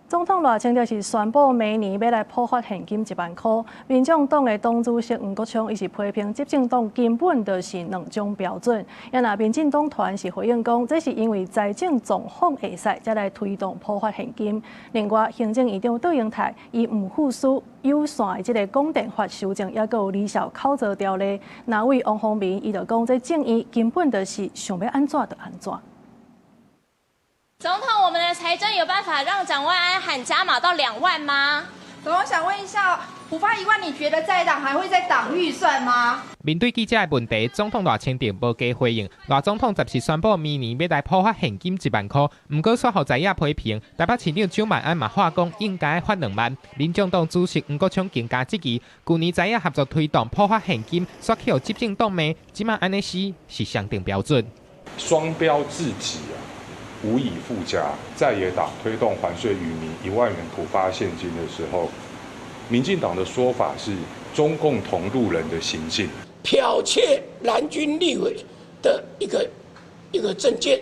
總統賴清德是宣布明年要來普發現金1萬塊。民眾黨的黨主席黃國昌伊是批評執政黨根本就是兩種標準。也那民進黨團是回應講，這是因為財政狀況會使才來推動普發現金。另外，行政院長杜英台伊唔附屬有線的這個供電法修正，也有離校考照條例。那位王鴻明伊就講，這正義根本就是想要安怎就安怎。總統，我們的財政有辦法讓蔣萬安喊加碼到2萬嗎？總統想問一下，普發1萬，你覺得在黨還會再擋預算嗎？面對記者的問題，總統賴清德無加回應。賴總統暫時宣布明年要來普發現金1萬塊，不過說互知影批評。台北市長蔣萬安嘛話講應該發2萬。民眾黨主席黃國昌更加積極，去年知影合作推動普發現金，說去互執政黨罵，即馬安尼死是相定標準。雙標自己啊！無以復加，在野黨推動還稅於民1萬元普發現金的時候，民進黨的說法是中共同路人的行徑，剽竊藍軍立委的一個證件，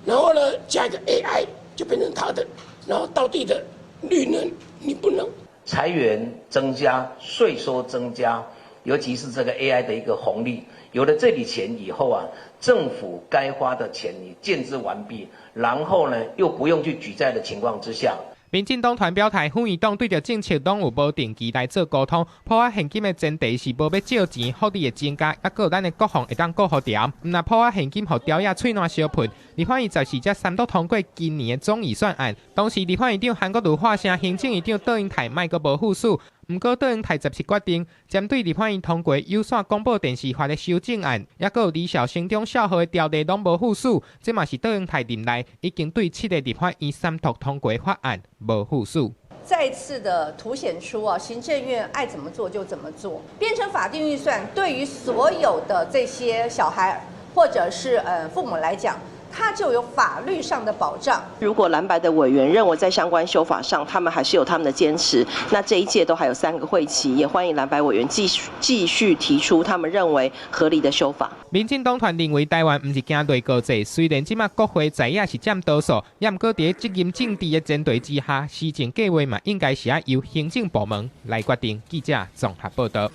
然後呢加一個 AI 就變成他的，然後道地的綠能你不能，財源增加，稅收增加，尤其是這個 AI 的一個紅利，有了這筆錢以後啊，政府該花的錢你建置完畢。然後呢，又不用去舉債的情況之下，民進黨團表態，婦女黨對着政策黨有無定期來做溝通。普發現金的前提是無要借錢，福利的增加，還有咱的國防會當顧好條。那普發現金互條野喙爛相噴。立法院14才3讀通過今年的總預算案，當時立法院長韓國瑜話聲，行政院長杜英台莫閣無附屬。不過，杜英台17決定針對立法院通過有線廣播電視法的修正案，也有離校升中校號的條例攏無附屬，這嘛是杜英台任內已經對7個立法院3讀通過法案無附屬。再次的凸顯出行政院愛怎麼做就怎麼做，變成法定預算，對於所有的這些小孩或者是父母來講，它就有法律上的保障。如果藍白的委員認為在相關修法上，他們還是有他們的堅持，那這一屆都還有3個會期，也歡迎藍白委員繼續提出他們認為合理的修法。民進黨團認為台灣不是行對高制，雖然即馬國會在野是佔多數，也毋過在責任政治的前提之下，施政計劃嘛應該是要由行政部門來決定。記者綜合報道。